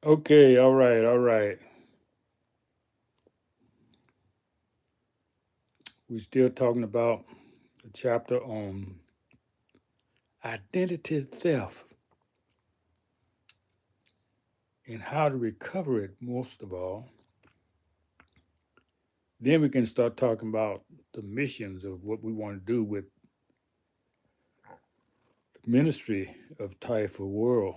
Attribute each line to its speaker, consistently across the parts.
Speaker 1: Okay, all right, all right. We're still talking about the chapter on identity theft and how to recover it, most of all. Then we can start talking about the missions of what we want to do with the ministry of Taifa World.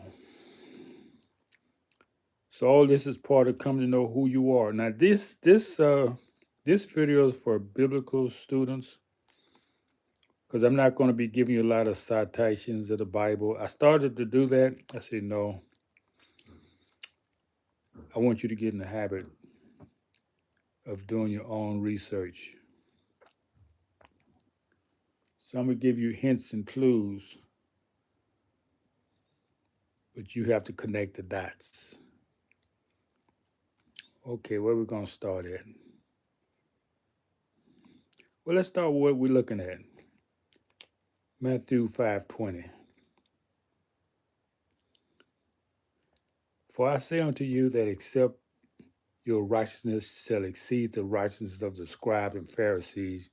Speaker 1: So all this is part of coming to know who you are. Now this video is for biblical students because I'm not going to be giving you a lot of citations of the Bible. I started to do that. I said no. I want you to get in the habit of doing your own research. So I'm gonna give you hints and clues, but you have to connect the dots. Okay, where we gonna start at? Well, let's start with what we're looking at. Matthew 5:20. For I say unto you that except your righteousness shall exceed the righteousness of the scribes and Pharisees,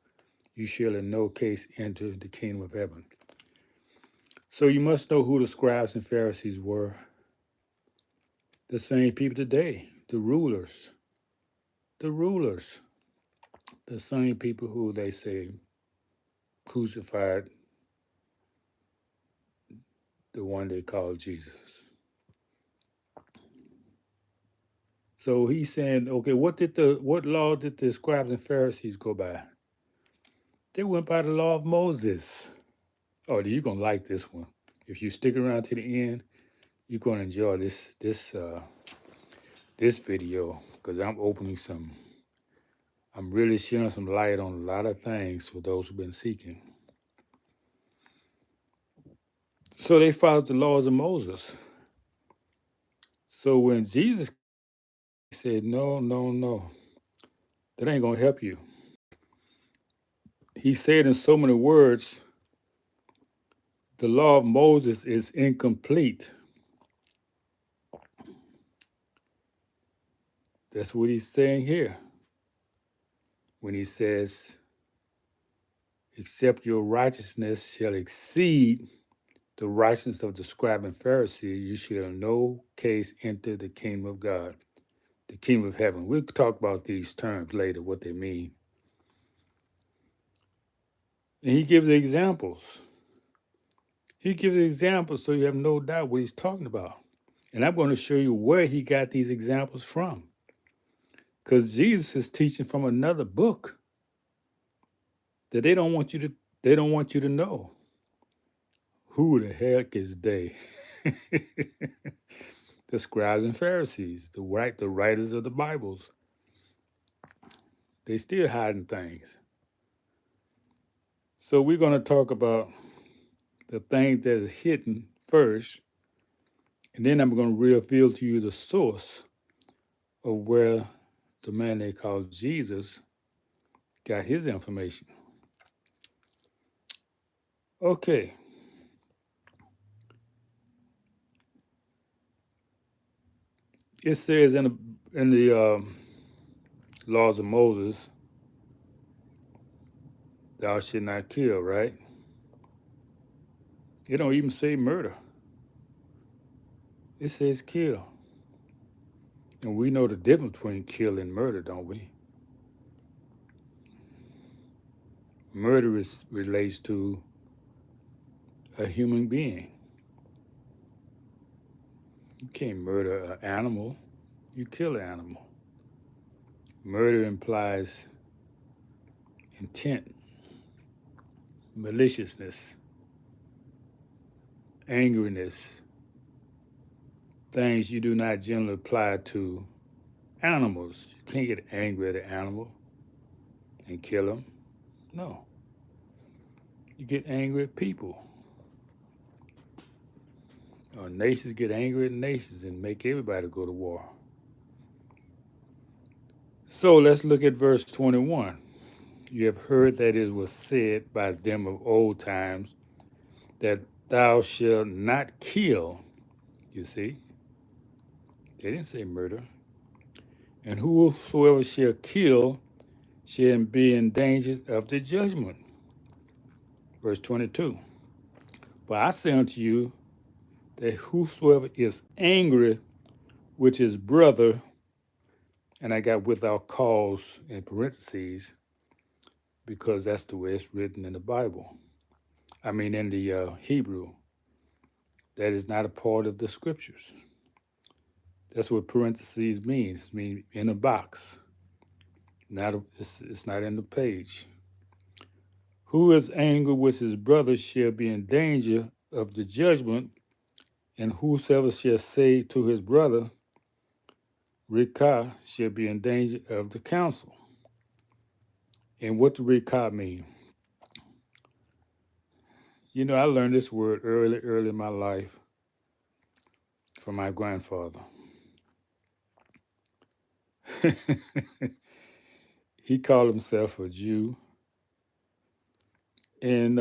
Speaker 1: you shall in no case enter the kingdom of heaven. So you must know who the scribes and Pharisees were. The same people today, the rulers, the rulers, the same people who they say crucified the one they call Jesus. So he's saying, okay, what law did the scribes and Pharisees go by? They went by the law of Moses. Oh, you're gonna like this one. If you stick around to the end, you're gonna enjoy this video because I'm really sharing some light on a lot of things for those who've been seeking. So they followed the laws of Moses. So when Jesus came, he said, no, no, no, that ain't gonna help you. He said in so many words, the law of Moses is incomplete. That's what he's saying here when he says, except your righteousness shall exceed the righteousness of the scribe and Pharisee, you shall in no case enter the kingdom of God, the kingdom of heaven. We'll talk about these terms later, what they mean. And he gives the examples. He gives the examples so you have no doubt what he's talking about. And I'm going to show you where he got these examples from. Because Jesus is teaching from another book that they don't want you to know. Who the heck is they? The scribes and Pharisees, the writers of the Bibles. They still hiding things. So we're going to talk about the thing that is hidden first, and then I'm going to reveal to you the source of where the man they call Jesus got his information. Okay. It says in the laws of Moses, thou should not kill, right? It don't even say murder. It says kill. And we know the difference between kill and murder, don't we? Murder relates to a human being. You can't murder an animal, you kill an animal. Murder implies intent, maliciousness, angeriness, things you do not generally apply to animals. You can't get angry at an animal and kill them. No. You get angry at people. Nations get angry at nations and make everybody go to war. So let's look at verse 21. You have heard that it was said by them of old times that thou shalt not kill, you see. They didn't say murder. And whosoever shall kill shall be in danger of the judgment. Verse 22. But I say unto you that whosoever is angry with his brother, and I got without cause in parentheses because that's the way it's written in the Bible. I mean, in the Hebrew, that is not a part of the scriptures. That's what parentheses means. It means in a box. It's not in the page. Who is angry with his brother shall be in danger of the judgment, and whosoever shall say to his brother, Rikah, shall be in danger of the council. And what does Rikah mean? You know, I learned this word early in my life from my grandfather. He called himself a Jew. And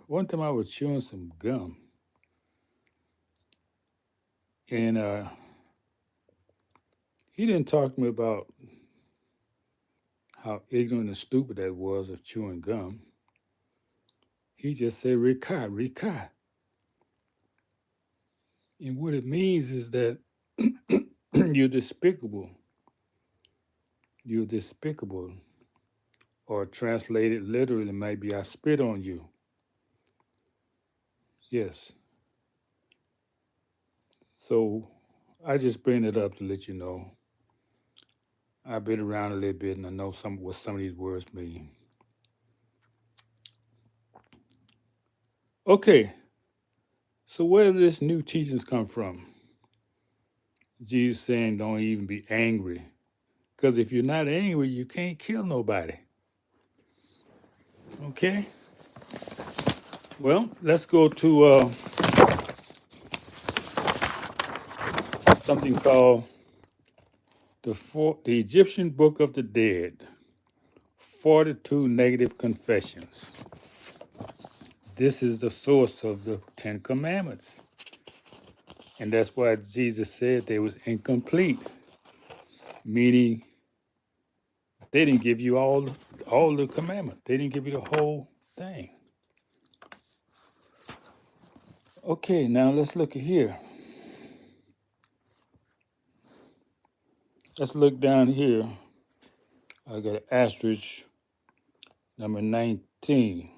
Speaker 1: one time I was chewing some gum. And he didn't talk to me about how ignorant and stupid that was of chewing gum. He just said, Rikah, Rikah. And what it means is that you're despicable. You're despicable. Or translated literally, maybe I spit on you. Yes. So I just bring it up to let you know. I've been around a little bit and I know what some of these words mean. Okay, so where did this new teachings come from? Jesus saying don't even be angry. Because if you're not angry, you can't kill nobody. Okay? Well, let's go to something called the Egyptian Book of the Dead, 42 Negative Confessions. This is the source of the Ten Commandments. And that's why Jesus said they was incomplete, meaning they didn't give you all the commandment. They didn't give you the whole thing. Okay, now let's look at here. Let's look down here. I got an asterisk, number 19.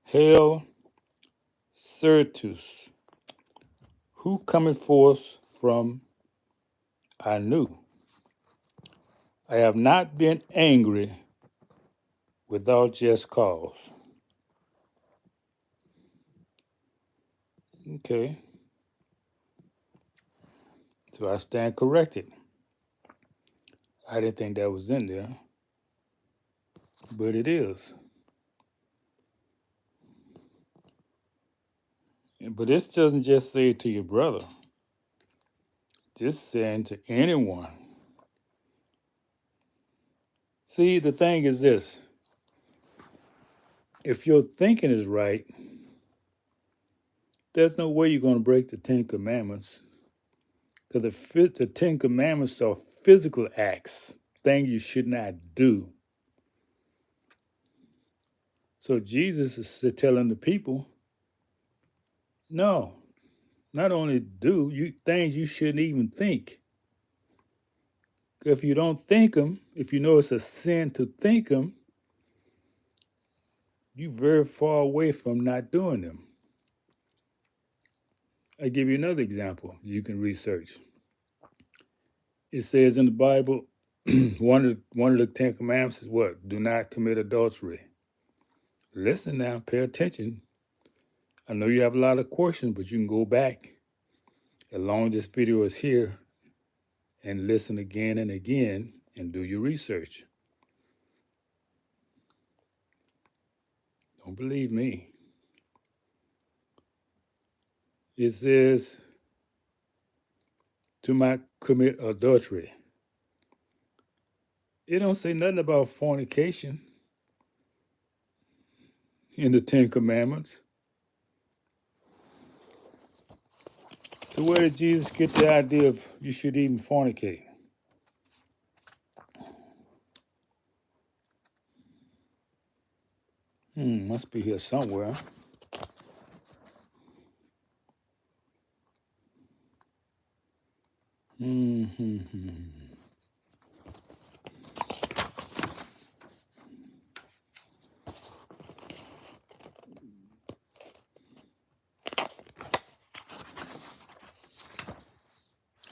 Speaker 1: Hail Certus, who cometh forth from Anu. I have not been angry without just cause. Okay. So I stand corrected. I didn't think that was in there, but it is. But this doesn't just say to your brother. This saying to anyone. See, the thing is this. If your thinking is right, there's no way you're going to break the Ten Commandments. Because the Ten Commandments are physical acts, things you should not do. So Jesus is telling the people, no, not only do you things you shouldn't even think. If you don't think them, if you know it's a sin to think them, you're very far away from not doing them. I give you another example you can research. It says in the Bible, one of the Ten Commandments is what? Do not commit adultery. Listen now, pay attention. I know you have a lot of questions, but you can go back as long as this video is here and listen again and again and do your research. Don't believe me. It says, to not commit adultery. It don't say nothing about fornication in the Ten Commandments. So where did Jesus get the idea of you should even fornicate? Must be here somewhere. Hmm.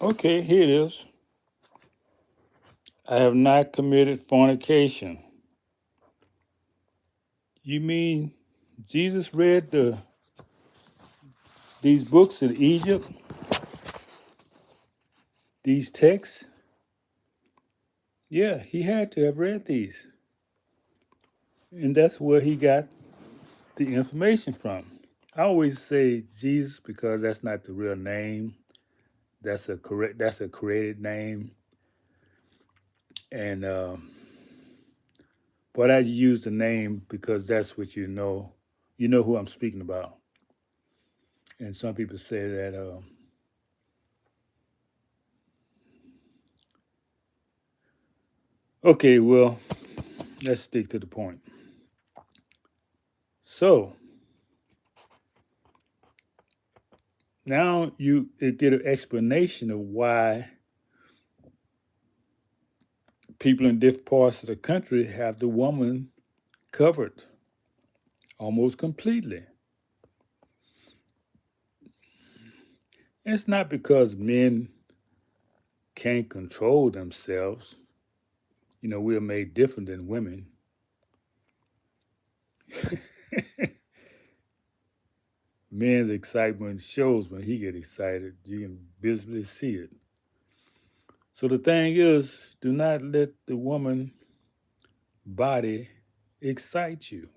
Speaker 1: Okay, here it is. I have not committed fornication. You mean Jesus read these books in Egypt, these texts? Yeah, he had to have read these. And that's where he got the information from. I always say Jesus because that's not the real name. That's a created name. And but I use the name because that's what you know. You know who I'm speaking about. And some people say that okay, well, let's stick to the point. So now you get an explanation of why people in different parts of the country have the woman covered almost completely. And it's not because men can't control themselves. You know, we're made different than women. Men's excitement shows when he get excited. You can visibly see it. So the thing is, do not let the woman body excite you.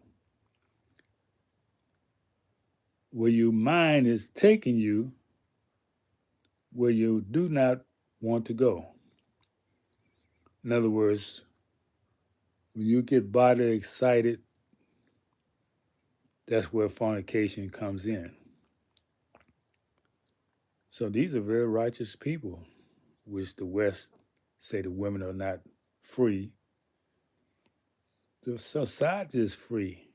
Speaker 1: Where your mind is taking you where you do not want to go. In other words, when you get body excited, that's where fornication comes in. So these are very righteous people, which the West say the women are not free. The society is free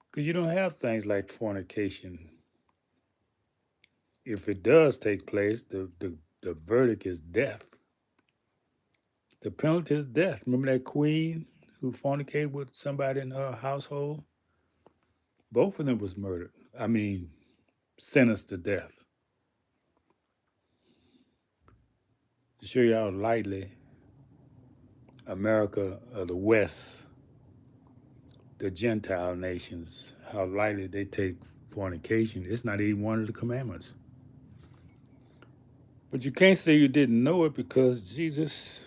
Speaker 1: because you don't have things like fornication. If it does take place, the verdict is death. The penalty is death. Remember that queen who fornicated with somebody in her household? Both of them was murdered. I mean, sentenced to death. To show you how lightly America, the West, the Gentile nations, how lightly they take fornication. It's not even one of the commandments. But you can't say you didn't know it because Jesus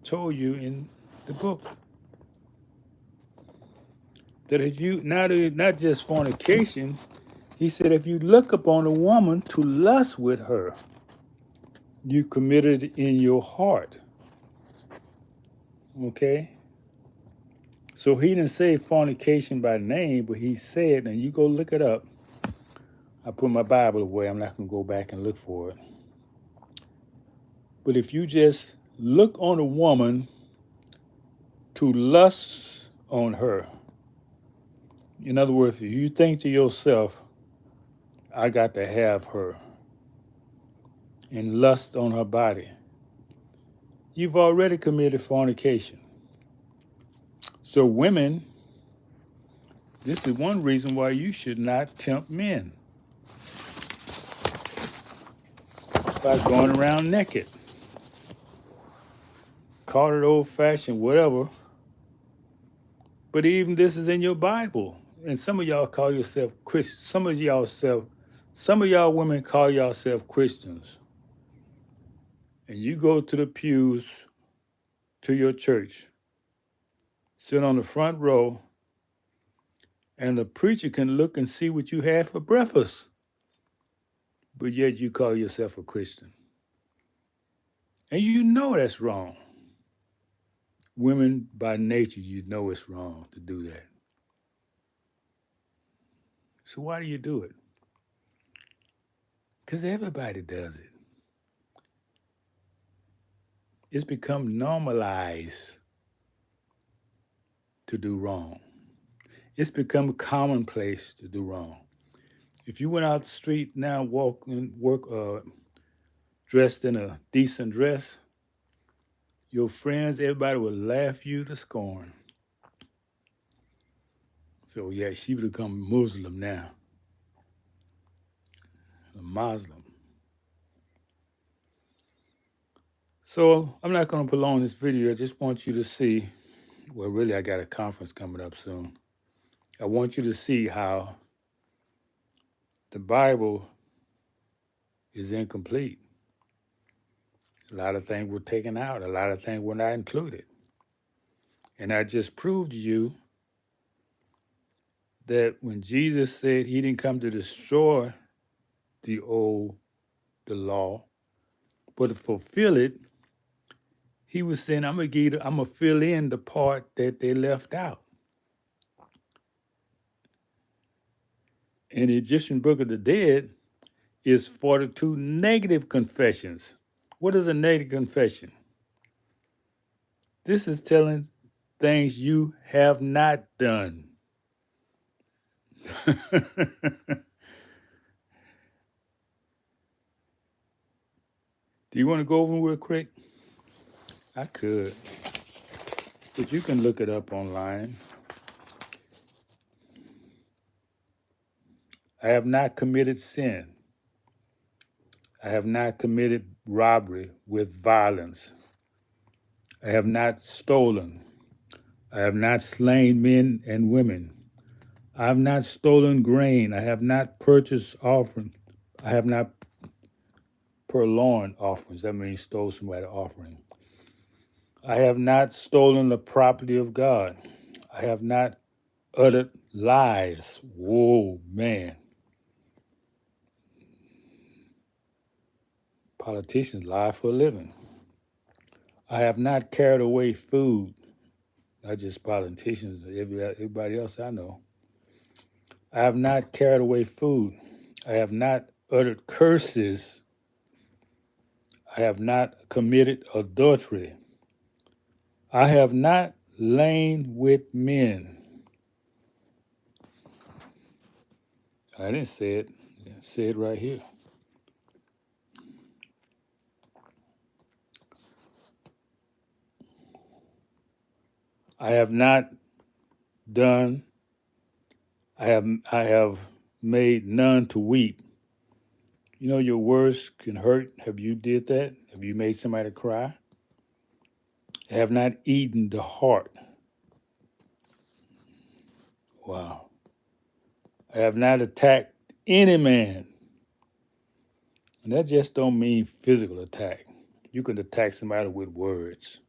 Speaker 1: told you in the book that if you not just fornication, he said if you look upon a woman to lust with her, you committed it in your heart. Okay? So he didn't say fornication by name, but he said, and you go look it up. I put my Bible away. I'm not going to go back and look for it. But if you just look on a woman to lust on her, in other words, if you think to yourself, I got to have her, and lust on her body, you've already committed fornication. So, women, this is one reason why you should not tempt men by going around naked. Call it old fashioned, whatever. But even this is in your Bible. And some of y'all call yourself Christians. Some of y'all women call yourself Christians. And you go to the pews to your church, sit on the front row, and the preacher can look and see what you had for breakfast. But yet you call yourself a Christian. And you know that's wrong. Women, by nature, you know it's wrong to do that. So why do you do it? Because everybody does it. It's become normalized to do wrong. It's become commonplace to do wrong. If you went out the street now, dressed in a decent dress, your friends, everybody would laugh you to scorn. So yeah, she become Muslim now, a Muslim. So I'm not going to prolong this video. I just want you to see. Well, really, I got a conference coming up soon. I want you to see how the Bible is incomplete. A lot of things were taken out. A lot of things were not included. And I just proved to you that when Jesus said he didn't come to destroy the law, but to fulfill it, he was saying, I'm gonna fill in the part that they left out. In the Egyptian Book of the Dead is 42 negative confessions. What is a negative confession? This is telling things you have not done. Do you want to go over them real quick? I could, but you can look it up online. I have not committed sin. I have not committed robbery with violence. I have not stolen. I have not slain men and women. I have not stolen grain. I have not purchased offering. I have not purloined offerings. That means stole somebody's offering. I have not stolen the property of God. I have not uttered lies. Whoa, man. Politicians lie for a living. I have not carried away food. Not just politicians, everybody else I know. I have not carried away food. I have not uttered curses. I have not committed adultery. I have not lain with men. I didn't say it. I said it right here. I have not done. I have made none to weep. You know your words can hurt. Have you did that? Have you made somebody cry? I have not eaten the heart. Wow. I have not attacked any man. And that just don't mean physical attack. You can attack somebody with words.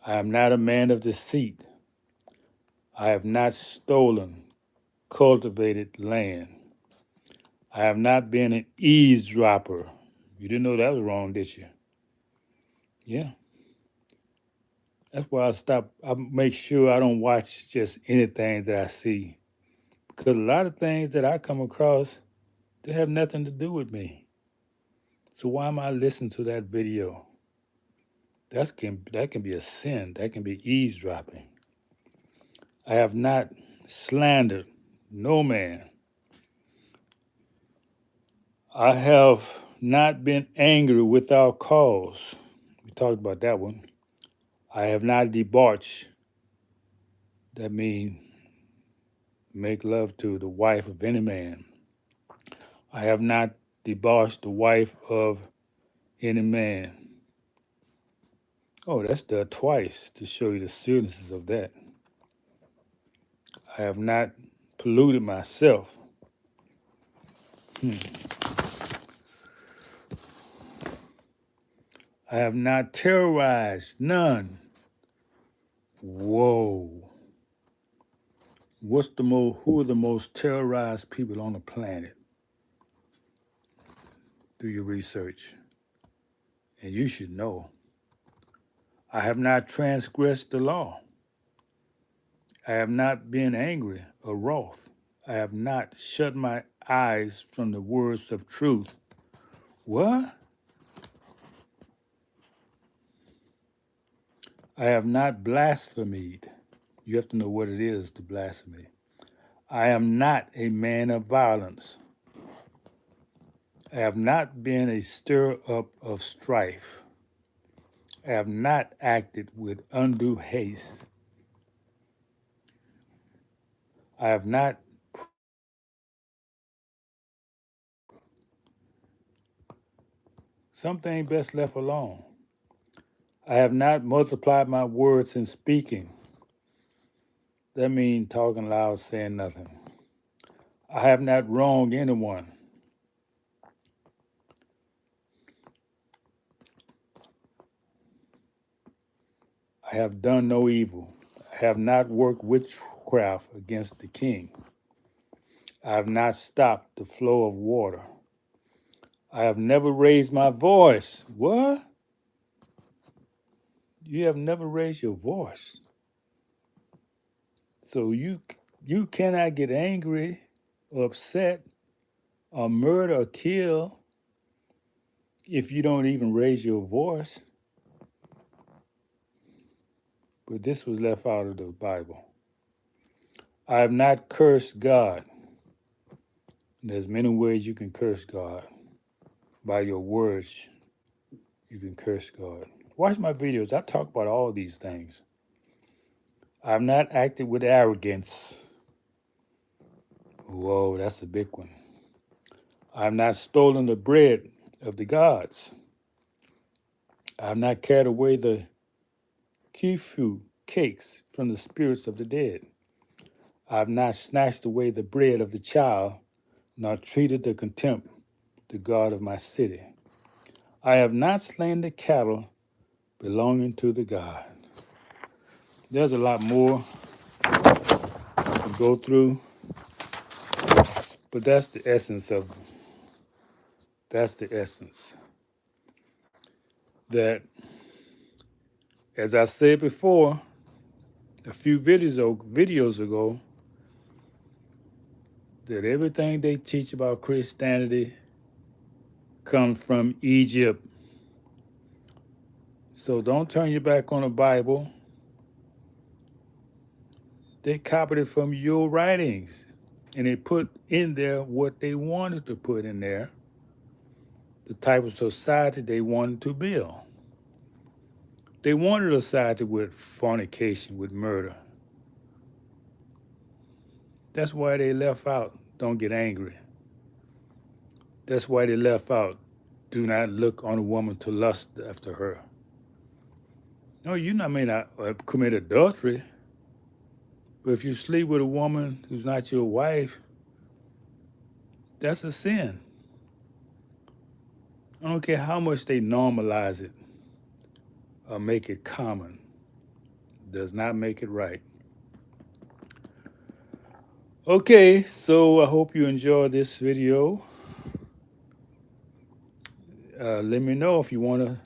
Speaker 1: I am not a man of deceit. I have not stolen, cultivated land. I have not been an eavesdropper. You didn't know that was wrong, did you? Yeah. That's why I make sure I don't watch just anything that I see. Because a lot of things that I come across, they have nothing to do with me. So why am I listening to that video? That can be a sin. That can be eavesdropping. I have not slandered no man. I have not been angry without cause. We talked about that one. I have not debauched. That means make love to the wife of any man. I have not debauched the wife of any man. Oh, that's done twice to show you the seriousness of that. I have not polluted myself. I have not terrorized none. Whoa. Who are the most terrorized people on the planet? Do your research. And you should know. I have not transgressed the law. I have not been angry or wroth. I have not shut my eyes from the words of truth. What? I have not blasphemed. You have to know what it is to blaspheme. I am not a man of violence. I have not been a stir up of strife. I have not acted with undue haste. I have not. Something best left alone. I have not multiplied my words in speaking. That means talking loud, saying nothing. I have not wronged anyone. I have done no evil. I have not worked witchcraft against the king. I have not stopped the flow of water. I have never raised my voice. What? You have never raised your voice. So you cannot get angry or upset or murder or kill if you don't even raise your voice. But this was left out of the Bible. I have not cursed God. There's many ways you can curse God. By your words, you can curse God. Watch my videos. I talk about all these things. I have not acted with arrogance. Whoa, that's a big one. I have not stolen the bread of the gods. I have not carried away the Khufu cakes from the spirits of the dead. I have not snatched away the bread of the child, nor treated the contempt the God of my city. I have not slain the cattle belonging to the God. There's a lot more to go through, but that's the essence. That, as I said before, a few videos ago, that everything they teach about Christianity comes from Egypt. So don't turn your back on the Bible. They copied it from your writings, and they put in there what they wanted to put in there, the type of society they wanted to build. They wanted a society with fornication, with murder. That's why they left out, don't get angry. That's why they left out, do not look on a woman to lust after her. No, you may not commit adultery, but if you sleep with a woman who's not your wife, that's a sin. I don't care how much they normalize it or make it common. Does not make it right. Okay, so I hope you enjoyed this video. Let me know if you want to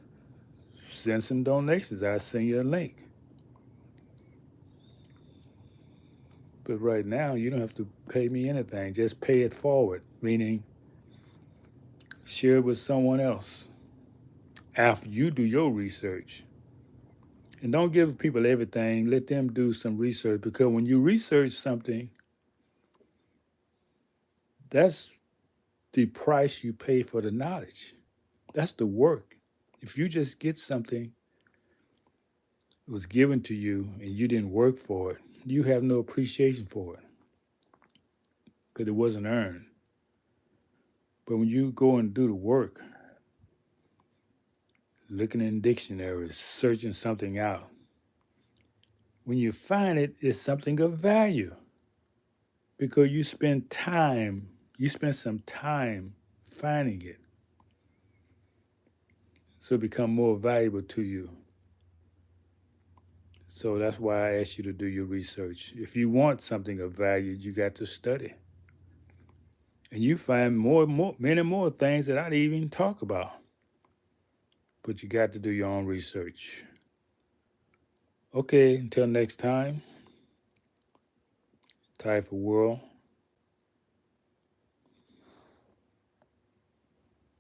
Speaker 1: send some donations. I'll send you a link. But right now, you don't have to pay me anything. Just pay it forward, meaning share it with someone else after you do your research. And don't give people everything. Let them do some research, because when you research something, that's the price you pay for the knowledge. That's the work. If you just get something that was given to you and you didn't work for it, you have no appreciation for it because it wasn't earned. But when you go and do the work, looking in dictionaries, searching something out, when you find it, it's something of value because you spend some time finding it. So it becomes more valuable to you. So that's why I asked you to do your research. If you want something of value, you got to study. And you find many more things that I didn't even talk about. But you got to do your own research. Okay, until next time, Ty for World.